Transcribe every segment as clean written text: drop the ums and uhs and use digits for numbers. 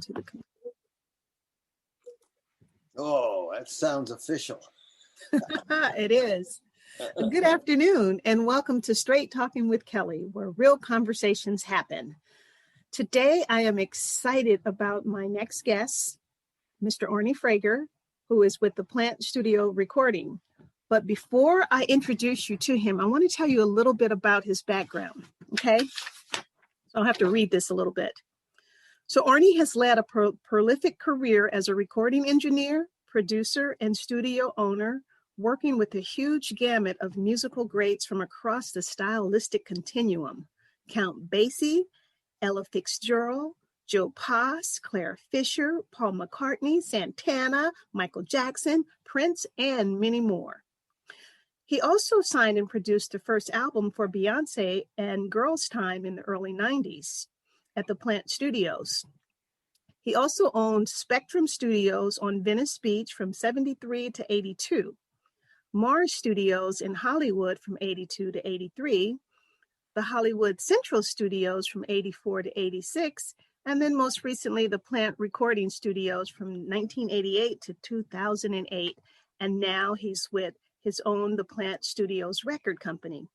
to the. Oh, that sounds official. It is. Good afternoon and welcome to Straight Talking with Kelly, where real conversations happen. Today, I am excited about my next guest, Mr. Arne Frager, who is with the Plant Studio Recording. But before I introduce you to him, I want to tell you a little bit about his background, okay? So I'll have to read this a little bit. So Arne has led a prolific career as a recording engineer, producer, and studio owner, working with a huge gamut of musical greats from across the stylistic continuum. Count Basie, Ella Fitzgerald, Joe Pass, Claire Fisher, Paul McCartney, Santana, Michael Jackson, Prince, and many more. He also signed and produced the first album for Beyonce and Girls' Time in the early 90s at the Plant Studios. He also owned Spectrum Studios on Venice Beach from 73 to 82, Mars Studios in Hollywood from 82 to 83, the Hollywood Central Studios from 84 to 86, and then most recently the Plant Recording Studios from 1988 to 2008, and now he's with his own The Plant Studios record company.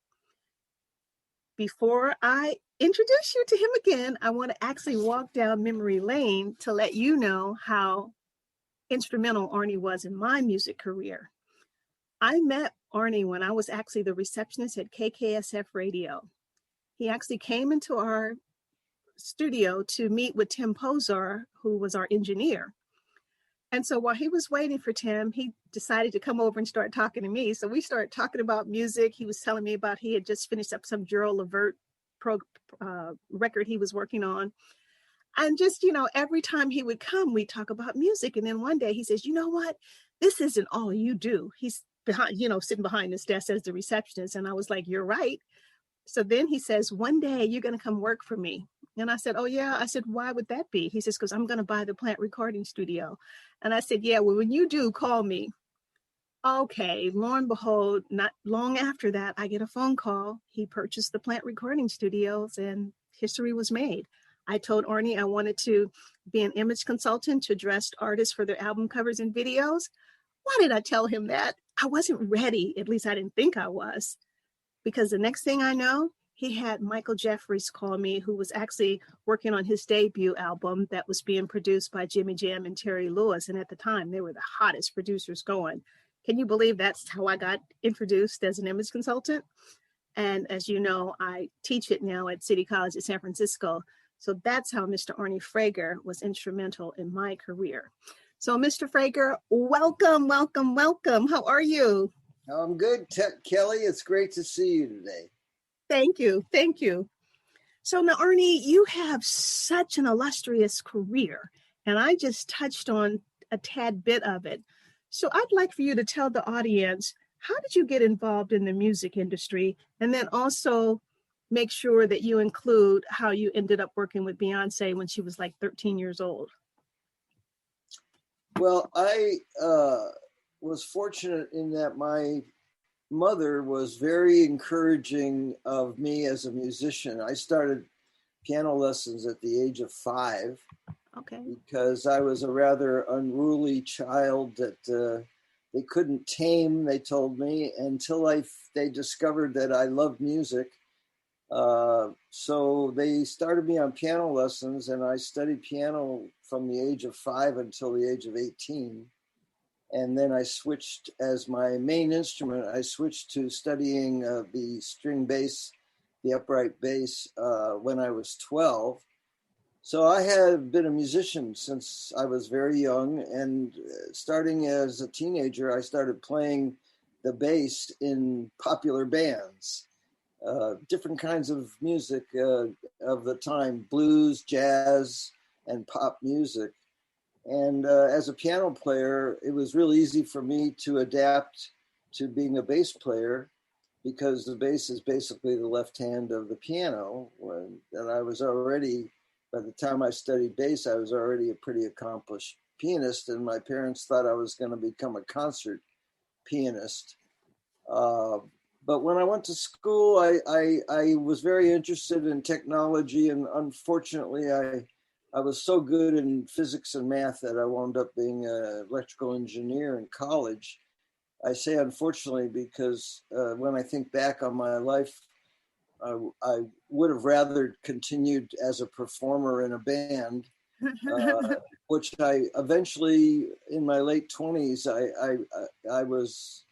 Before I introduce you to him again, I want to actually walk down memory lane to let you know how instrumental Arne was in my music career. I met Arne when I was actually the receptionist at KKSF Radio. He actually came into our studio to meet with Tim Pozar, who was our engineer. And so while he was waiting for Tim, he decided to come over and start talking to me. So we started talking about music. He was telling me about he had just finished up some Gerald Levert record he was working on. And just, every time he would come, we'd talk about music. And then one day he says, you know what? This isn't all you do. He's behind, sitting behind his desk as the receptionist. And I was like, you're right. So then he says, one day you're going to come work for me. And I said, oh, yeah. I said, why would that be? He says, because I'm going to buy the Plant Recording Studio. And I said, yeah, well, when you do, call me. Okay, lo and behold, not long after that, I get a phone call. He purchased the Plant Recording Studios and history was made. I told Arne I wanted to be an image consultant to dress artists for their album covers and videos. Why did I tell him that? I wasn't ready. At least I didn't think I was. Because the next thing I know, he had Michael Jeffries call me, who was actually working on his debut album that was being produced by Jimmy Jam and Terry Lewis. And at the time, they were the hottest producers going. Can you believe that's how I got introduced as an image consultant? And as you know, I teach it now at City College of San Francisco. So that's how Mr. Arne Frager was instrumental in my career. So Mr. Frager, welcome, welcome, welcome. How are you? I'm good, Kelly. It's great to see you today. Thank you. Thank you. So now, Arne, you have such an illustrious career, and I just touched on a tad bit of it. So I'd like for you to tell the audience, how did you get involved in the music industry? And then also make sure that you include how you ended up working with Beyonce when she was like 13 years old. Well, I was fortunate in that my mother was very encouraging of me as a musician. I started piano lessons at the age of 5. Okay. Because I was a rather unruly child that they couldn't tame, they told me, until they discovered that I loved music. So they started me on piano lessons, and I studied piano from the age of 5 until the age of 18. And then I switched, as my main instrument, I switched to studying the string bass, the upright bass, when I was 12. So I have been a musician since I was very young, and starting as a teenager, I started playing the bass in popular bands, different kinds of music of the time, blues, jazz, and pop music. And as a piano player, it was really easy for me to adapt to being a bass player because the bass is basically the left hand of the piano. And I was already, by the time I studied bass, I was already a pretty accomplished pianist, and my parents thought I was going to become a concert pianist. But when I went to school, I was very interested in technology, and unfortunately, I I was so good in physics and math that I wound up being an electrical engineer in college. I say unfortunately because when I think back on my life, I would have rather continued as a performer in a band, which I eventually, in my late 20s, I was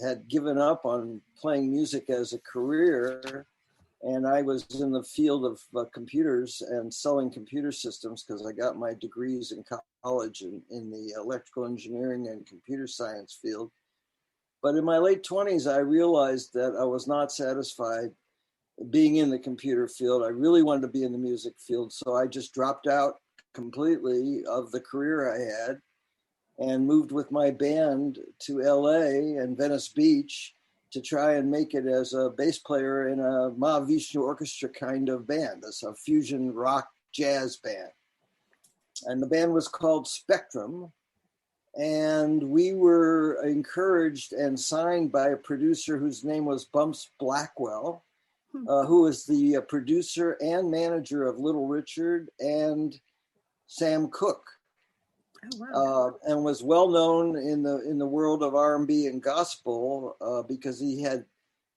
had given up on playing music as a career, and I was in the field of computers and selling computer systems because I got my degrees in college in the electrical engineering and computer science field. But in my late 20s, I realized that I was not satisfied being in the computer field. I really wanted to be in the music field. So I just dropped out completely of the career I had and moved with my band to LA and Venice Beach to try and make it as a bass player in a Mahavishnu orchestra kind of band. It's a fusion rock jazz band. And the band was called Spectrum. And we were encouraged and signed by a producer whose name was Bumps Blackwell, who was the producer and manager of Little Richard and Sam Cooke. Oh, wow. And was well known in the world of R&B and gospel because he had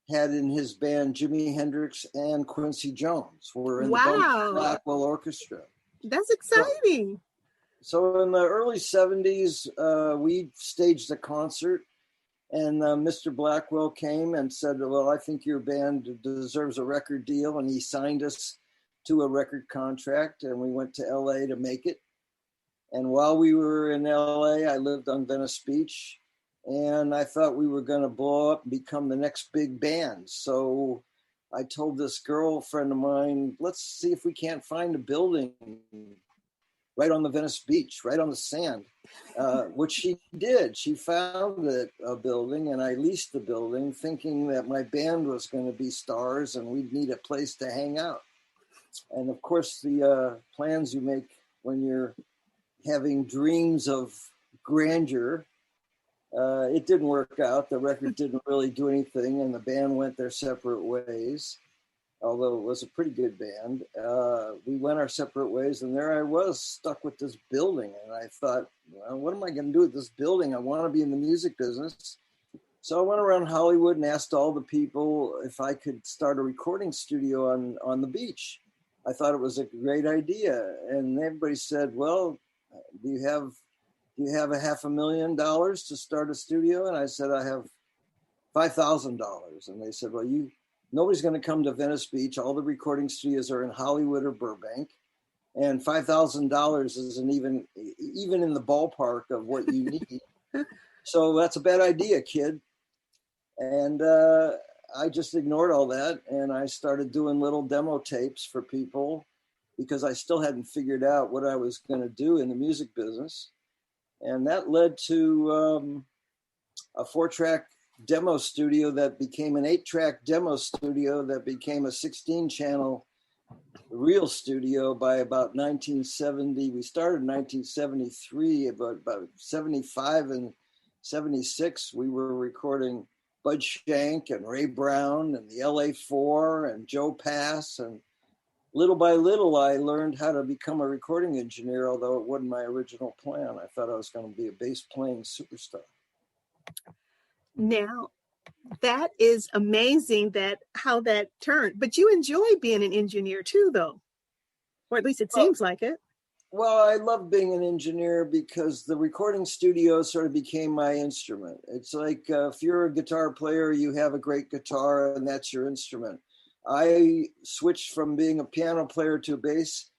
in his band Jimi Hendrix and Quincy Jones were in the Bumps Blackwell Orchestra. That's exciting. So in the early 70s, we staged a concert, and Mr. Blackwell came and said, well, I think your band deserves a record deal. And he signed us to a record contract, and we went to LA to make it. And while we were in LA, I lived on Venice Beach, and I thought we were going to blow up and become the next big band. So I told this girlfriend of mine, let's see if we can't find a building right on the Venice Beach, right on the sand, which she did. She found a building, and I leased the building thinking that my band was going to be stars and we'd need a place to hang out. And of course, the plans you make when you're having dreams of grandeur, it didn't work out. The record didn't really do anything, and the band went their separate ways. Although it was a pretty good band, we went our separate ways, and there I was stuck with this building. And I thought, well, what am I going to do with this building? I want to be in the music business. So I went around Hollywood and asked all the people if I could start a recording studio on the beach. I thought it was a great idea. And everybody said, well, do you have $500,000 to start a studio? And I said, I have $5,000. And they said, well, nobody's going to come to Venice Beach. All the recording studios are in Hollywood or Burbank. And $5,000 isn't even in the ballpark of what you need. So that's a bad idea, kid. And I just ignored all that. And I started doing little demo tapes for people because I still hadn't figured out what I was going to do in the music business. And that led to a 4-track demo studio that became an 8-track demo studio that became a 16-channel real studio by about 1970. We started in 1973, but about 75 and 76, we were recording Bud Shank and Ray Brown and the LA4 and Joe Pass. And little by little, I learned how to become a recording engineer, although it wasn't my original plan. I thought I was going to be a bass playing superstar. Now, that is amazing how that turned. But you enjoy being an engineer too, though, or at least it seems like it. Well, I love being an engineer because the recording studio sort of became my instrument. It's like if you're a guitar player, you have a great guitar and that's your instrument. I switched from being a piano player to bass.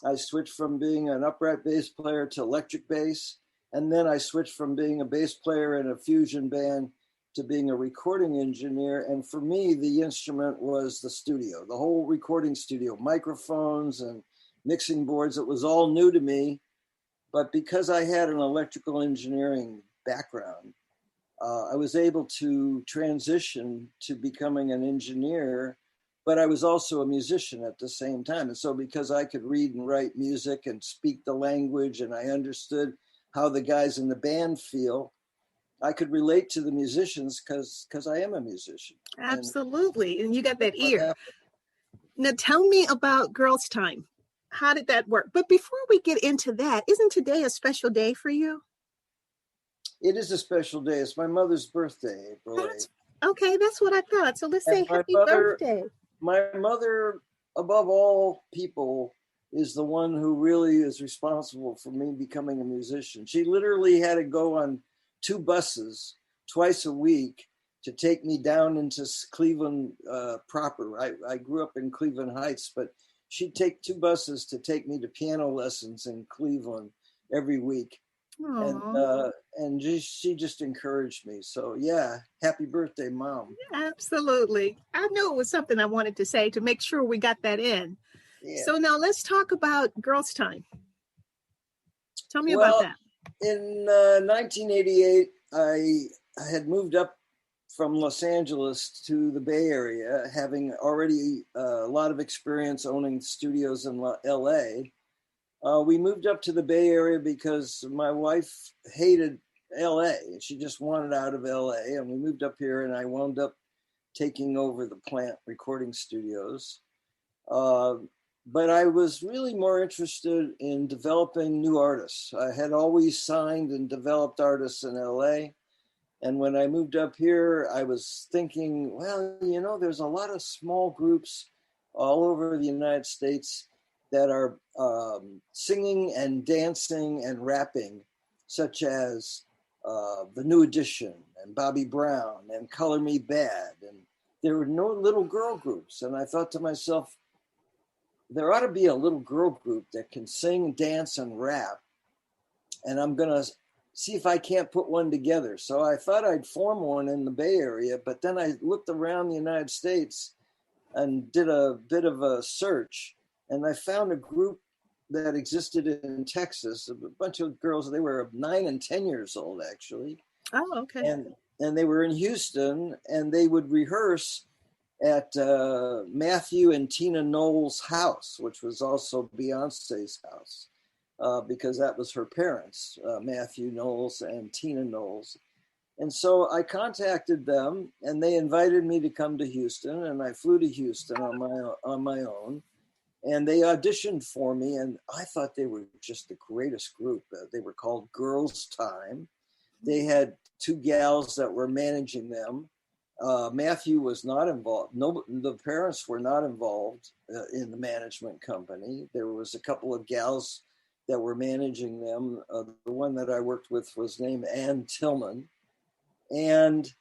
I switched from being an upright bass player to electric bass. And then I switched from being a bass player in a fusion band to being a recording engineer. And for me, the instrument was the studio, the whole recording studio, microphones and mixing boards. It was all new to me. But because I had an electrical engineering background, I was able to transition to becoming an engineer, but I was also a musician at the same time. And so because I could read and write music and speak the language, and I understood how the guys in the band feel, I could relate to the musicians because I am a musician. Absolutely. And you got that ear. Now tell me about Girls Time. how did that work? But before we get into that, isn't today a special day for you? It is a special day. It's my mother's birthday, April That's 8th. okay. That's what I thought. So let's say And happy birthday. my mother, above all people, is the one who really is responsible for me becoming a musician. She literally had to go on 2 buses twice a week to take me down into Cleveland proper. I grew up in Cleveland Heights, but she'd take 2 buses to take me to piano lessons in Cleveland every week. Aww. And she just encouraged me. So yeah, happy birthday, Mom. Absolutely. I knew it was something I wanted to say to make sure we got that in. Yeah. So now let's talk about Girls Time. Tell me about Well, that. in 1988, I had moved up from Los Angeles to the Bay Area, having already a lot of experience owning studios in LA. We moved up to the Bay Area because my wife hated LA. She just wanted out of LA. And we moved up here, and I wound up taking over the plant recording studios. But I was really more interested in developing new artists. I had always signed and developed artists in LA. And when I moved up here, I was thinking, well, there's a lot of small groups all over the United States that are singing and dancing and rapping, such as The New Edition and Bobby Brown and Color Me Bad. And there were no little girl groups. And I thought to myself, there ought to be a little girl group that can sing, dance, and rap. And I'm going to see if I can't put one together. So I thought I'd form one in the Bay Area, but then I looked around the United States and did a bit of a search. And I found a group that existed in Texas, a bunch of girls. They were 9 and 10 years old, actually. Oh, okay. And they were in Houston, and they would rehearse at Matthew and Tina Knowles' house, which was also Beyonce's house, because that was her parents, Matthew Knowles and Tina Knowles. And so I contacted them, and they invited me to come to Houston, and I flew to Houston on my own. And they auditioned for me, and I thought they were just the greatest group. They were called Girls Time. They had 2 gals that were managing them. Matthew was not involved. No, the parents were not involved in the management company. There was a couple of gals that were managing them. The one that I worked with was named Ann Tillman. And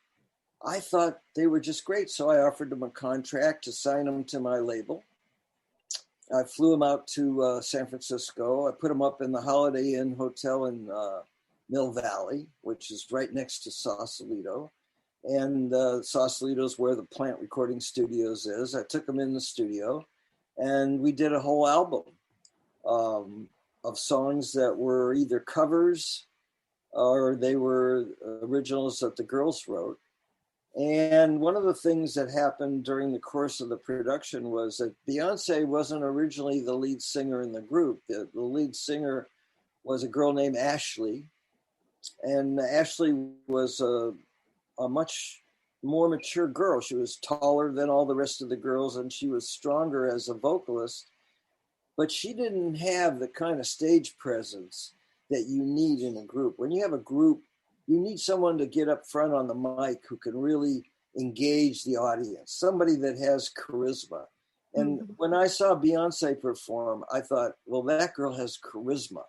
I thought they were just great. So I offered them a contract to sign them to my label. I flew them out to San Francisco. I put them up in the Holiday Inn Hotel in Mill Valley, which is right next to Sausalito. And Sausalito is where the Plant Recording Studios is. I took them in the studio, and we did a whole album of songs that were either covers or they were originals that the girls wrote. And one of the things that happened during the course of the production was that Beyonce wasn't originally the lead singer in the group. The lead singer was a girl named Ashley. And Ashley was a much more mature girl. She was taller than all the rest of the girls, and she was stronger as a vocalist. But she didn't have the kind of stage presence that you need in a group. When you have a group, you need someone to get up front on the mic who can really engage the audience, somebody that has charisma. And when I saw Beyonce perform, I thought, well, that girl has charisma.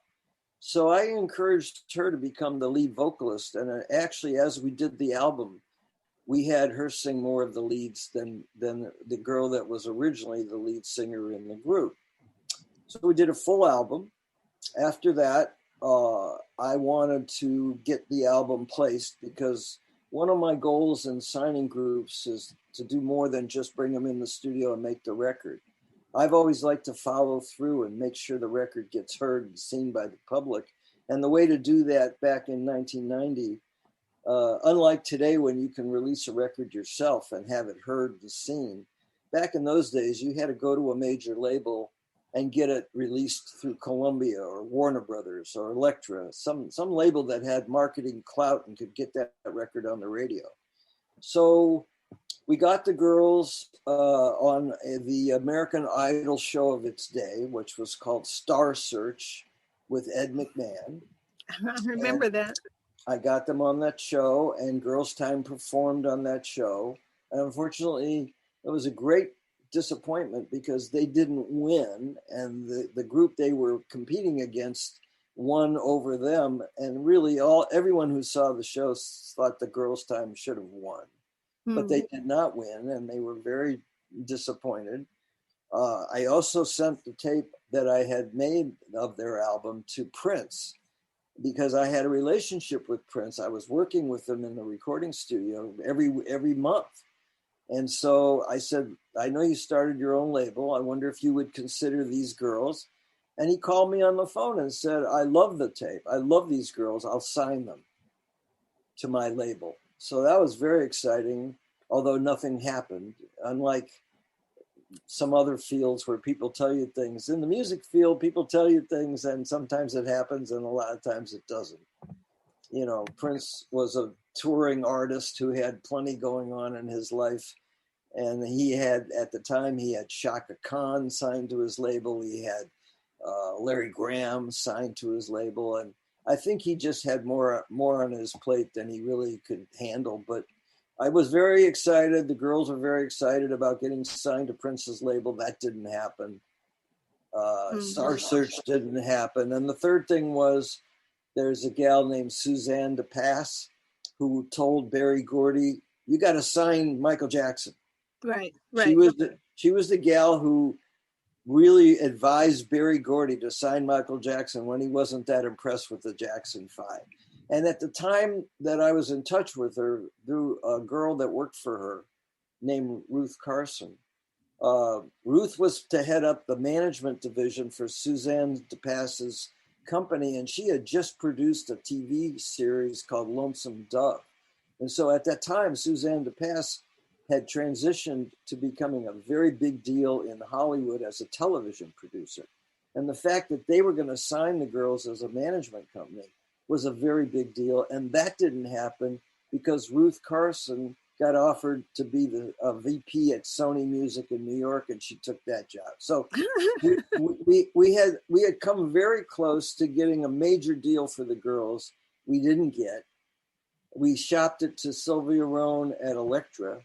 So I encouraged her to become the lead vocalist. And actually, as we did the album, we had her sing more of the leads than the girl that was originally the lead singer in the group. So we did a full album. After that, I wanted to get the album placed because one of my goals in signing groups is to do more than just bring them in the studio and make the record. I've always liked to follow through and make sure the record gets heard and seen by the public. And the way to do that back in 1990, unlike today when you can release a record yourself and have it heard and seen, back in those days, you had to go to a major label and get it released through Columbia or Warner Brothers or Elektra, some label that had marketing clout and could get that record on the radio. So we got the girls on the American Idol show of its day, which was called Star Search with Ed McMahon. I remember that. I got them on that show, and Girls Time performed on that show. And unfortunately, it was a great disappointment because they didn't win, and the group they were competing against won over them. And really, everyone who saw the show thought the Girls Time should have won, but they did not win, and they were very disappointed. I also sent the tape that I had made of their album to Prince, because I had a relationship with Prince. I was working with him in the recording studio every month. And so I said, I know you started your own label. I wonder if you would consider these girls. And he called me on the phone and said, I love the tape. I love these girls. I'll sign them to my label. So that was very exciting, although nothing happened. Unlike some other fields where people tell you things. In the music field, people tell you things, and sometimes it happens, and a lot of times it doesn't. You know, Prince was a touring artist who had plenty going on in his life. And he had, at the time, he had Shaka Khan signed to his label. He had Larry Graham signed to his label. And I think he just had more on his plate than he really could handle. But I was very excited. The girls were very excited about getting signed to Prince's label. That didn't happen. Star Search didn't happen. And the third thing was, there's a gal named Suzanne DePass who told Berry Gordy, you got to sign Michael Jackson. Right. She was the gal who really advised Berry Gordy to sign Michael Jackson when he wasn't that impressed with the Jackson 5. And at the time that I was in touch with her, through a girl that worked for her named Ruth Carson, Ruth was to head up the management division for Suzanne DePass's company, and she had just produced a TV series called Lonesome Dove. And so at that time, Suzanne DePass had transitioned to becoming a very big deal in Hollywood as a television producer. And the fact that they were going to sign the girls as a management company was a very big deal. And that didn't happen because Ruth Carson got offered to be the VP at Sony Music in New York, and she took that job. So we had come very close to getting a major deal for the girls. We didn't get. We shopped it to Sylvia Rohn at Elektra.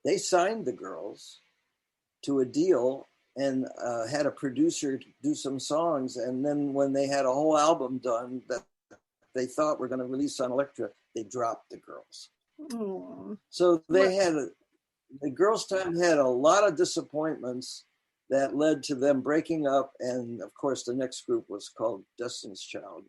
They signed the girls to a deal and had a producer do some songs. And then when they had a whole album done that they thought were going to release on Elektra, they dropped the girls. Aww. So the Girls Time had a lot of disappointments that led to them breaking up. And of course, the next group was called Destiny's Child.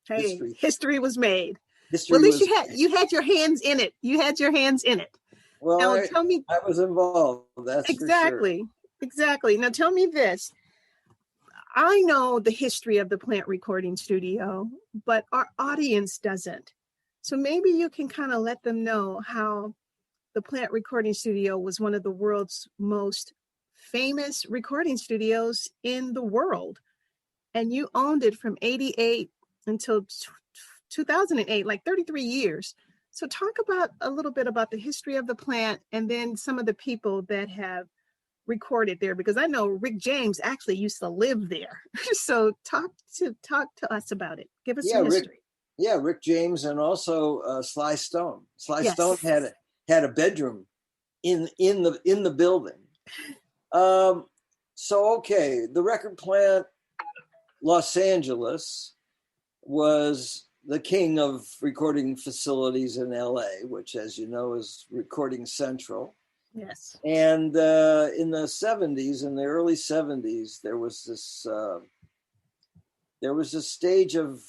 Hey, history was made. History well, at least you had your hands in it. You had your hands in it. Well, now, tell me, I was involved. That's exactly, for sure. Exactly. Now tell me this. I know the history of the Plant Recording Studio, but our audience doesn't. So maybe you can kind of let them know how the Plant Recording Studio was one of the world's most famous recording studios in the world. And you owned it from 88 until 2008, like 33 years. So talk about a little bit about the history of the plant and then some of the people that have recorded there, because I know Rick James actually used to live there. So talk to us about it. Give us some history. Rick James and also Sly Stone. Stone had a bedroom in the building. The record plant, Los Angeles, was the king of recording facilities in LA, which, as you know, is Recording Central. Yes. And in the 70s, in the early 70s, there was this stage of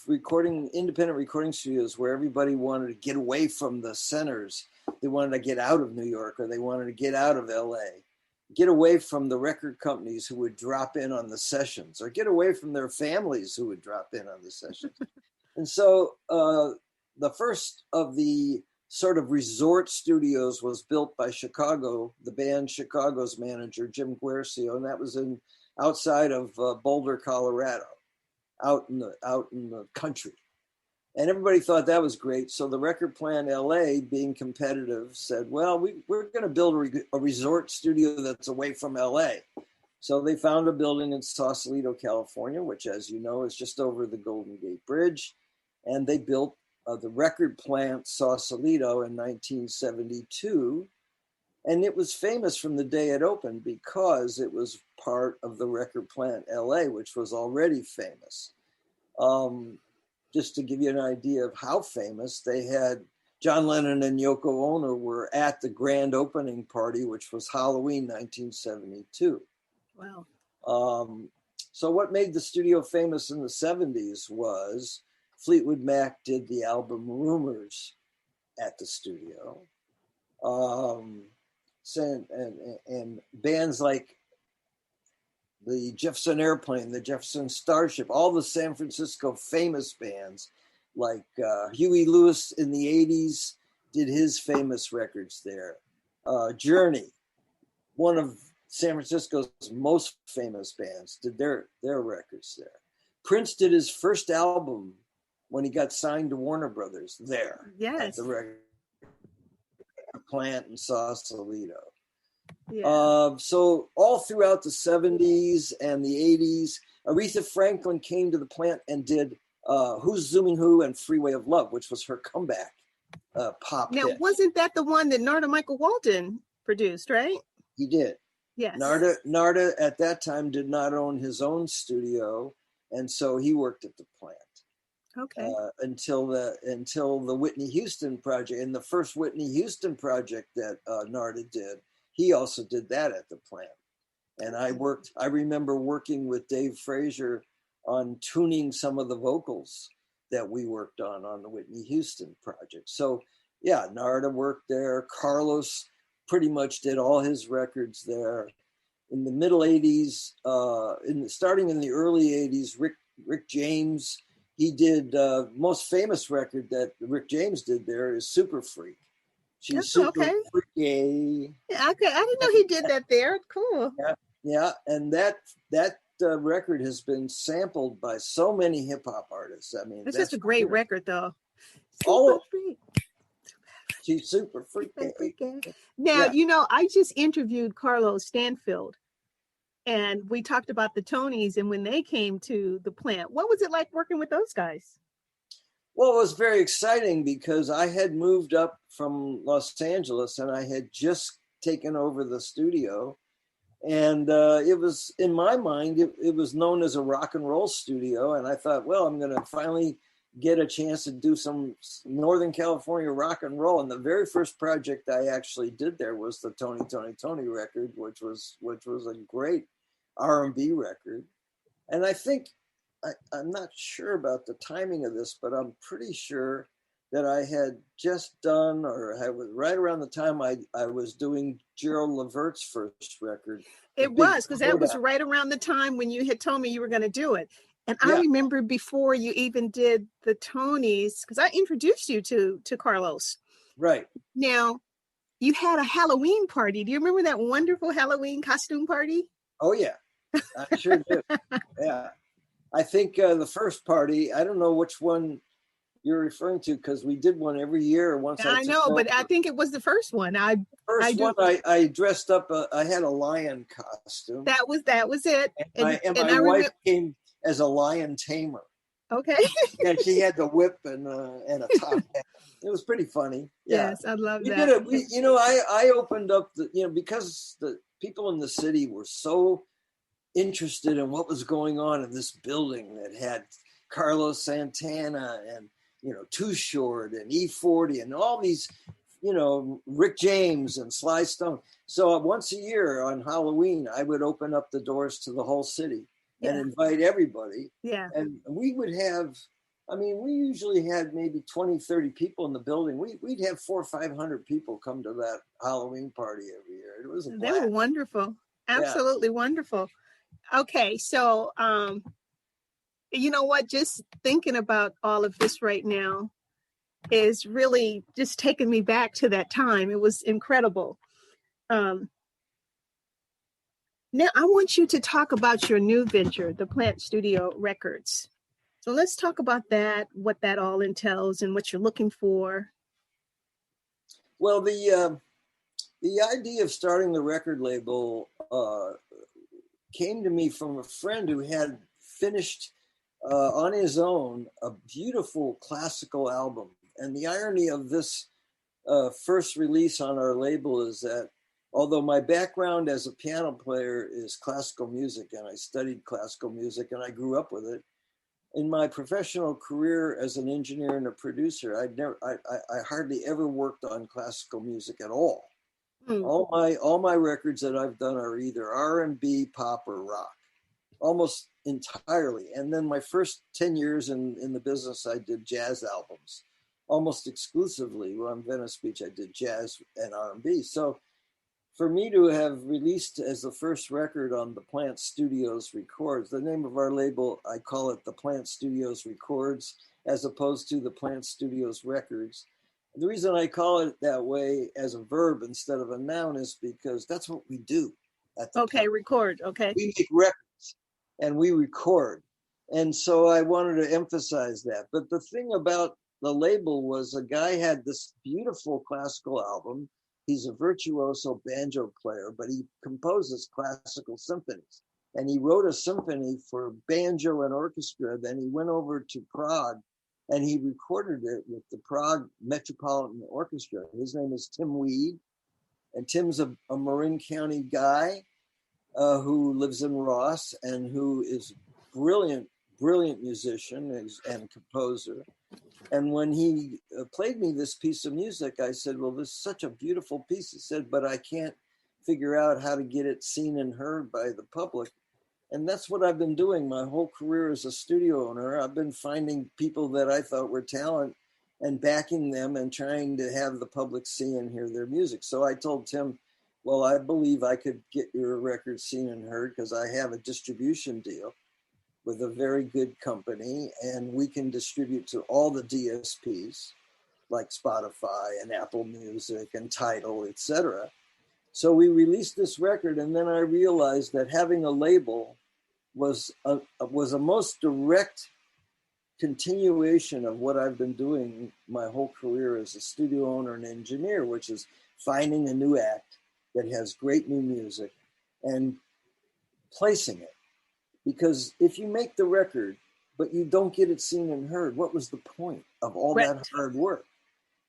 independent recording studios where everybody wanted to get away from the centers. They wanted to get out of New York, or they wanted to get out of LA, get away from the record companies who would drop in on the sessions, or get away from their families who would drop in on the sessions. And so the first of the sort of resort studios was built by Chicago, the band Chicago's manager, Jim Guercio, and that was outside of Boulder, Colorado, out in the country. And everybody thought that was great. So the record plant LA, being competitive, said, well, we're going to build a resort studio that's away from LA. So they found a building in Sausalito, California, which, as you know, is just over the Golden Gate Bridge. And they built the record plant Sausalito in 1972. And it was famous from the day it opened because it was part of the record plant LA, which was already famous. Just to give you an idea of how famous, they had John Lennon and Yoko Ono were at the grand opening party, which was Halloween 1972. Wow. So what made the studio famous in the 70s was Fleetwood Mac did the album Rumors at the studio. And bands like the Jefferson Airplane, the Jefferson Starship, all the San Francisco famous bands like Huey Lewis in the 80s did his famous records there. Journey, one of San Francisco's most famous bands, did their records there. Prince did his first album when he got signed to Warner Brothers there. Yes. At the record plant in Sausalito. Yeah. So all throughout the 70s and the 80s, Aretha Franklin came to the plant and did Who's Zooming Who and Freeway of Love, which was her comeback pop Now, hit. wasn't that the one that Narada Michael Walden produced, right? He did. Yes. Narada at that time did not own his own studio, and so he worked at the plant. Okay. Until the Whitney Houston project, and the first Whitney Houston project that Narada did, he also did that at the plant. And I remember working with Dave Frazier on tuning some of the vocals that we worked on the Whitney Houston project. So yeah, Narada worked there. Carlos pretty much did all his records there. In the middle 80s, starting in the early 80s, Rick James, he did most famous record that Rick James did there is Super Freak. She's super freaky. Yeah, okay. I didn't know he did that there. Cool. Yeah, and that record has been sampled by so many hip hop artists. I mean, it's just a great record, though. She's super freaky. Now, you know, I just interviewed Carlos Stanfield, and we talked about the Tonys and when they came to the plant. What was it like working with those guys? Well, it was very exciting because I had moved up from Los Angeles and I had just taken over the studio. And it was, in my mind, it was known as a rock and roll studio. And I thought, well, I'm going to finally get a chance to do some Northern California rock and roll. And the very first project I actually did there was the Tony record, which was a great R&B record. And I think, I'm not sure about the timing of this, but I'm pretty sure that I had just done, or I was right around the time I was doing Gerald Levert's first record. It was, because that was right around the time when you had told me you were going to do it. And I remember before you even did the Tonys, because I introduced you to Carlos. Right. Now, you had a Halloween party. Do you remember that wonderful Halloween costume party? Oh, yeah. I sure do. Yeah. I think the first party, I don't know which one you're referring to, because we did one every year. I know, but I think it was the first one. I dressed up. I had a lion costume. That was it. And my wife came as a lion tamer. Okay. And she had the whip and a top hat. It was pretty funny. Yeah. Yes, I love that. I opened up because the people in the city were so interested in what was going on in this building that had Carlos Santana and Too Short and E40 and all these Rick James and Sly Stone. So once a year on Halloween I would open up the doors to the whole city and invite everybody. Yeah. And we would have, we usually had maybe 20-30 people in the building. We'd have 400 or 500 people come to that Halloween party every year. It was they were wonderful. Absolutely wonderful. Okay, so you know what? Just thinking about all of this right now is really just taking me back to that time. It was incredible. Now, I want you to talk about your new venture, the Plant Studio Records. So let's talk about that, what that all entails and what you're looking for. Well, the idea of starting the record label came to me from a friend who had finished on his own a beautiful classical album. And the irony of this first release on our label is that although my background as a piano player is classical music, and I studied classical music and I grew up with it, in my professional career as an engineer and a producer, I hardly ever worked on classical music at all. Mm. All my records that I've done are either R&B, pop, or rock, almost entirely. And then my first 10 years in the business, I did jazz albums, almost exclusively. Well, on Venice Beach, I did jazz and R&B. So for me to have released as the first record on the Plant Studios Records, the name of our label, I call it the Plant Studios Records, as opposed to the Plant Studios Records. The reason I call it that way as a verb instead of a noun is because that's what we do at the Okay, plant. record. Okay. We make records and we record. And so I wanted to emphasize that. But the thing about the label was a guy had this beautiful classical album. He's a virtuoso banjo player, but he composes classical symphonies. And he wrote a symphony for banjo and orchestra. Then he went over to Prague and he recorded it with the Prague Metropolitan Orchestra. His name is Tim Weed. And Tim's a Marin County guy who lives in Ross and who is brilliant musician and composer. And when he played me this piece of music, I said, well, this is such a beautiful piece. He said, but I can't figure out how to get it seen and heard by the public. And that's what I've been doing my whole career as a studio owner. I've been finding people that I thought were talent and backing them and trying to have the public see and hear their music. So I told Tim, well, I believe I could get your record seen and heard because I have a distribution deal with a very good company, and we can distribute to all the DSPs like Spotify and Apple Music and Tidal, etc. So we released this record, and then I realized that having a label was a most direct continuation of what I've been doing my whole career as a studio owner and engineer, which is finding a new act that has great new music and placing it. Because if you make the record, but you don't get it seen and heard, what was the point of all that hard work?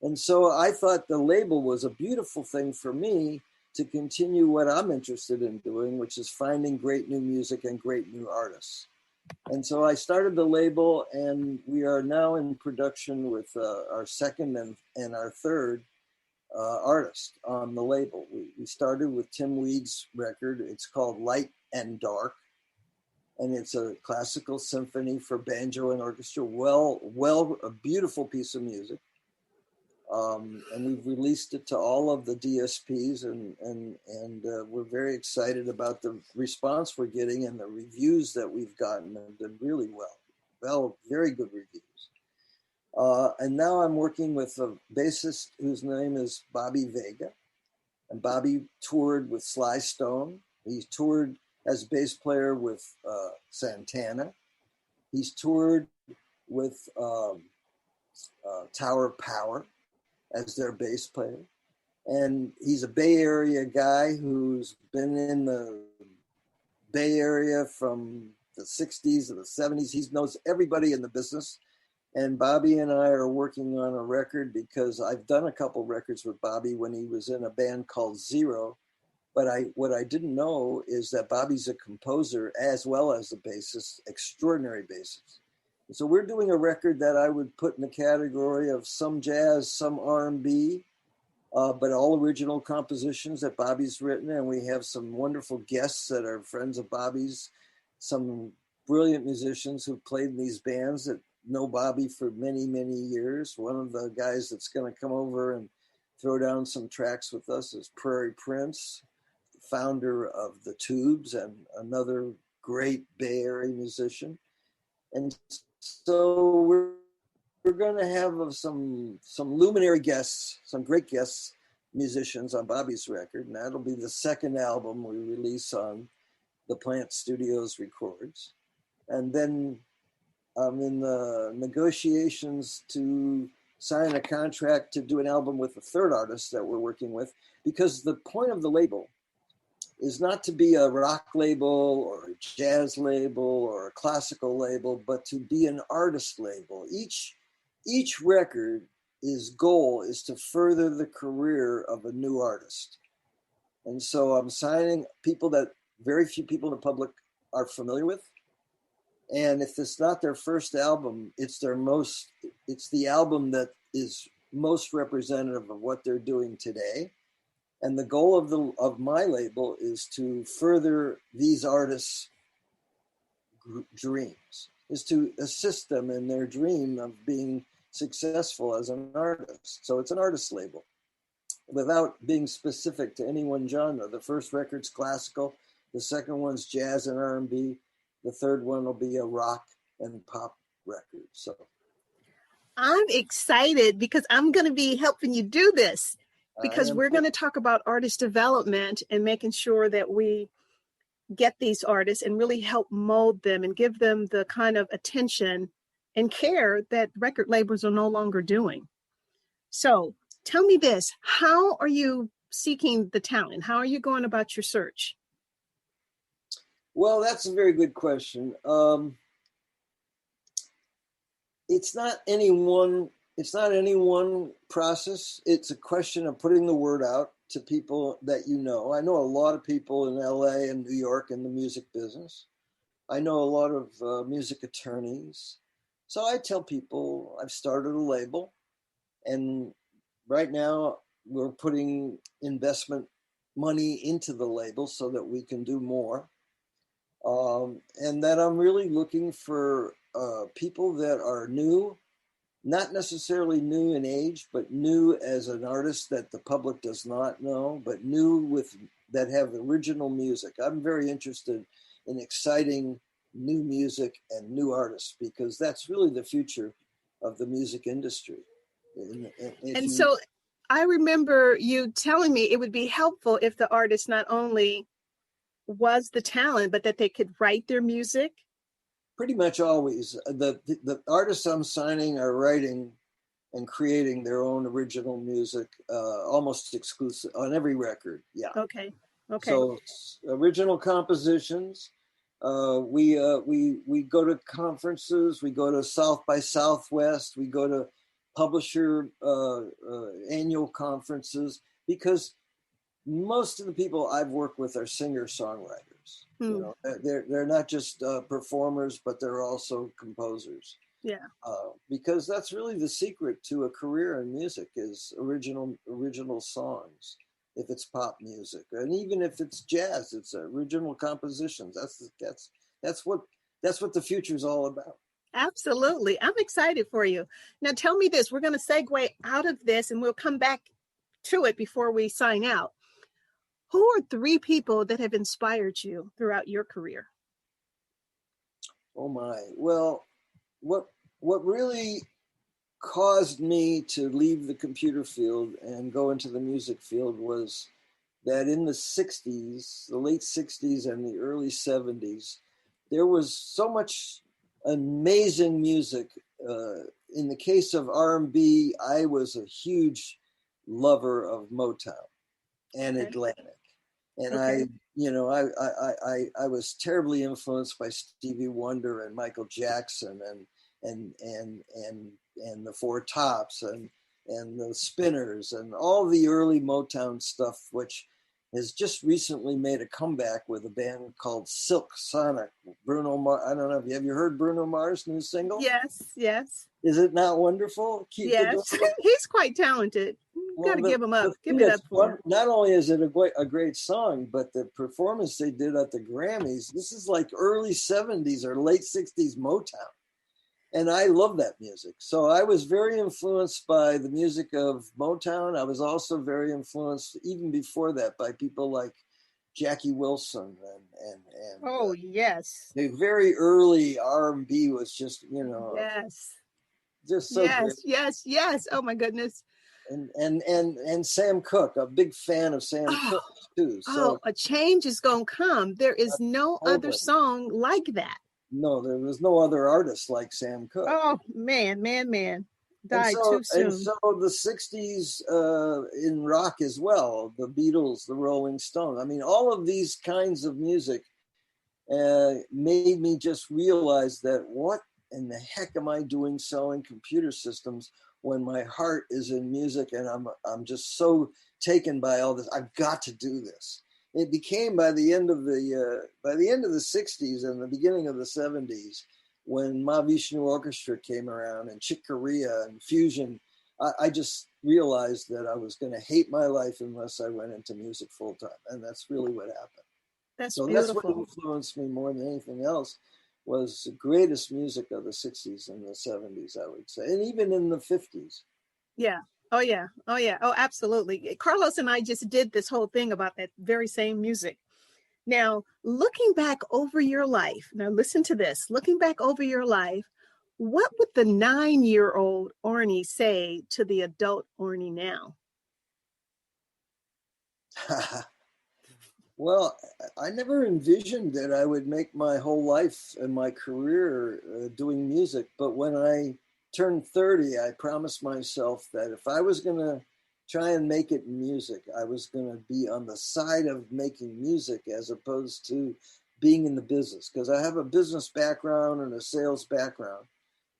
And so I thought the label was a beautiful thing for me to continue what I'm interested in doing, which is finding great new music and great new artists. And so I started the label, and we are now in production with our second and our third artist on the label. We started with Tim Weed's record. It's called Light and Dark. And it's a classical symphony for banjo and orchestra. A beautiful piece of music. And we've released it to all of the DSPs, and we're very excited about the response we're getting, and the reviews that we've gotten have been really well, very good reviews. And now I'm working with a bassist whose name is Bobby Vega, and Bobby toured with Sly Stone. He's toured as bass player with Santana. He's toured with Tower of Power as their bass player. And he's a Bay Area guy who's been in the Bay Area from the 60s to the 70s. He knows everybody in the business. And Bobby and I are working on a record because I've done a couple records with Bobby when he was in a band called Zero. But what I didn't know is that Bobby's a composer as well as a bassist, extraordinary bassist. So we're doing a record that I would put in the category of some jazz, some R&B, but all original compositions that Bobby's written. And we have some wonderful guests that are friends of Bobby's, some brilliant musicians who've played in these bands that know Bobby for many, many years. One of the guys that's going to come over and throw down some tracks with us is Prairie Prince, founder of the Tubes and another great Bay Area musician. And so we're going to have some luminary guests, some great guests, musicians on Bobby's record. And that'll be the second album we release on the Plant Studios Records. And then I'm in the negotiations to sign a contract to do an album with a third artist that we're working with, because the point of the label is not to be a rock label or a jazz label or a classical label, but to be an artist label. Each record goal is to further the career of a new artist. And so I'm signing people that very few people in the public are familiar with. And if it's not their first album, it's the album that is most representative of what they're doing today. And the goal of my label is to further these artists' dreams, is to assist them in their dream of being successful as an artist. So it's an artist label without being specific to any one genre. The first record's classical, the second one's jazz and R&B, the third one will be a rock and pop record. So I'm excited because I'm going to be helping you do this, because we're going to talk about artist development and making sure that we get these artists and really help mold them and give them the kind of attention and care that record labels are no longer doing. So tell me this, how are you seeking the talent? How are you going about your search? Well, that's a very good question. It's not any one process. It's a question of putting the word out to people that you know. I know a lot of people in LA and New York in the music business. I know a lot of music attorneys. So I tell people I've started a label, and right now we're putting investment money into the label so that we can do more. And that I'm really looking for people that are new, not necessarily new in age, but new as an artist that the public does not know, but new that have original music. I'm very interested in exciting new music and new artists, because that's really the future of the music industry. So I remember you telling me it would be helpful if the artist not only was the talent, but that they could write their music. Pretty much always. The artists I'm signing are writing and creating their own original music, almost exclusive on every record. Yeah. Okay. So original compositions. We go to conferences. We go to South by Southwest. We go to publisher annual conferences, because most of the people I've worked with are singer-songwriters. You know, they're not just performers, but they're also composers. Yeah. Because that's really the secret to a career in music, is original songs. If it's pop music, and even if it's jazz, it's original compositions. That's what the future is all about. Absolutely. I'm excited for you. Now tell me this, we're going to segue out of this and we'll come back to it before we sign out. Who are 3 people that have inspired you throughout your career? Oh my. Well, what really caused me to leave the computer field and go into the music field was that in the 60s, the late 60s and the early 70s, there was so much amazing music. In the case of R&B, I was a huge lover of Motown and Atlantic. And I was terribly influenced by Stevie Wonder and Michael Jackson and the Four Tops and the Spinners and all the early Motown stuff, which has just recently made a comeback with a band called Silk Sonic. Bruno Mars. I don't know. Have you heard Bruno Mars' new single? Yes. Is it not wonderful? Yes, he's quite talented. Got to give him up. Give it up for him. Not only is it a great song, but the performance they did at the Grammys, this is like early 70s or late 60s Motown. And I love that music. So I was very influenced by the music of Motown. I was also very influenced, even before that, by people like Jackie Wilson and yes. The very early R&B was just, just so great. Yes. Oh my goodness. And Sam Cooke, a big fan of Sam Cooke too. So a change is gonna come. There is no other song like that. No, there was no other artist like Sam Cooke. Oh, man. Died too soon. So the 60s in rock as well, the Beatles, the Rolling Stones. I mean, all of these kinds of music made me just realize that what in the heck am I doing selling computer systems when my heart is in music, and I'm just so taken by all this. I've got to do this. It became by the end of the 60s and the beginning of the 70s, when Mahavishnu Orchestra came around and Chick Corea and Fusion, I just realized that I was going to hate my life unless I went into music full time, and that's really what happened. That's So beautiful. that's what influenced me more than anything else, was the greatest music of the 60s and the 70s, I would say, and even in the 50s. Yeah. Oh, yeah. Oh, absolutely. Carlos and I just did this whole thing about that very same music. Now, looking back over your life, now listen to this, looking back over your life, what would the 9-year-old Arne say to the adult Arne now? Well, I never envisioned that I would make my whole life and my career doing music. But when I turned 30, I promised myself that if I was going to try and make it in music, I was going to be on the side of making music as opposed to being in the business. Because I have a business background and a sales background.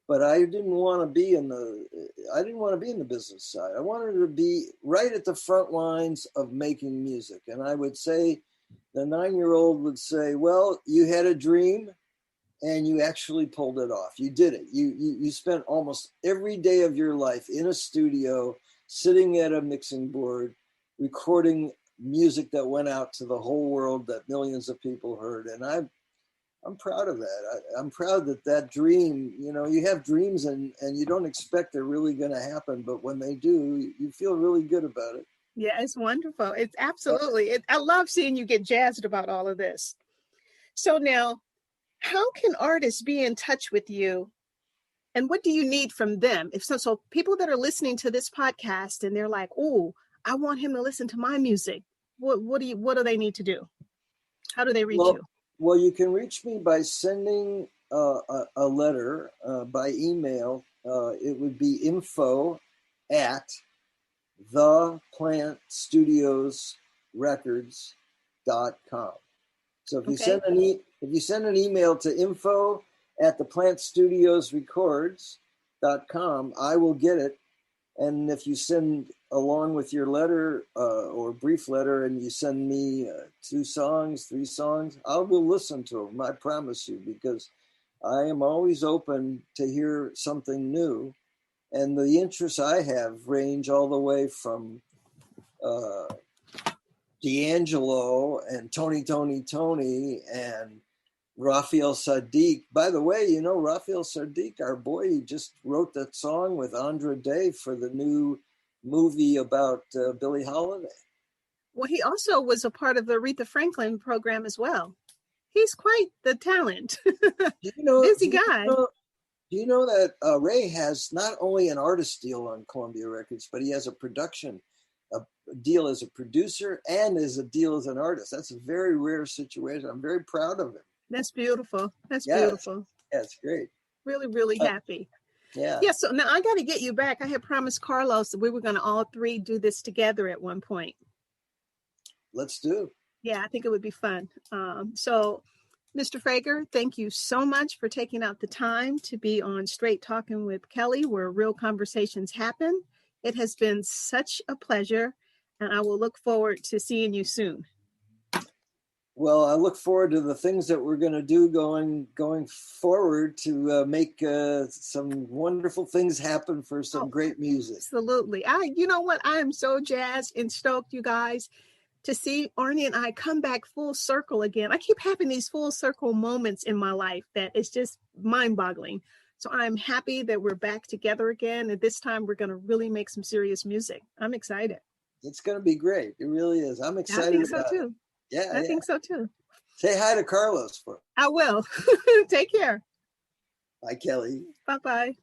But I didn't want to be in the business side. I wanted to be right at the front lines of making music. And I would say, the 9-year-old would say, well, you had a dream and you actually pulled it off. You did it. You spent almost every day of your life in a studio, sitting at a mixing board, recording music that went out to the whole world that millions of people heard. And I'm proud of that. I'm proud that dream, you have dreams and you don't expect they're really going to happen, but when they do, you feel really good about it. Yeah, it's wonderful. It's absolutely, I love seeing you get jazzed about all of this. So now, how can artists be in touch with you? And what do you need from them? So people that are listening to this podcast and they're like, oh, I want him to listen to my music. What do they need to do? How do they reach you? Well, you can reach me by sending a letter by email. It would be info@theplantstudiosrecords.com. So if you send an email to info@theplantstudiosrecords.com, I will get it. And if you send along with your letter or brief letter and you send me 2 songs, 3 songs, I will listen to them. I promise you, because I am always open to hear something new. And the interests I have range all the way from D'Angelo and Tony and Raphael Sadiq. By the way, Raphael Sadiq, our boy, he just wrote that song with Andra Day for the new movie about Billie Holiday. Well, he also was a part of the Aretha Franklin program as well. He's quite the talent. Busy guy. Do you know that Ray has not only an artist deal on Columbia Records, but he has a deal as a producer and as a deal as an artist. That's a very rare situation. I'm very proud of him. That's beautiful. Beautiful. Yeah, it's great. Really, really happy. Yeah. Yeah. So now I got to get you back. I had promised Carlos that we were going to all 3 do this together at one point. Let's do. Yeah, I think it would be fun. So, Mr. Frager, thank you so much for taking out the time to be on Straight Talking with Kelly, where real conversations happen. It has been such a pleasure, and I will look forward to seeing you soon. Well, I look forward to the things that we're going to do going forward to make some wonderful things happen for some great music. Absolutely. You know what? I am so jazzed and stoked, you guys, to see Arne and I come back full circle again. I keep having these full circle moments in my life that is just mind-boggling. So I'm happy that we're back together again. And this time we're going to really make some serious music. I'm excited. It's going to be great. It really is. I'm excited. I think so too. Yeah, I think so too. Say hi to Carlos for. I will. Take care. Bye, Kelly. Bye-bye.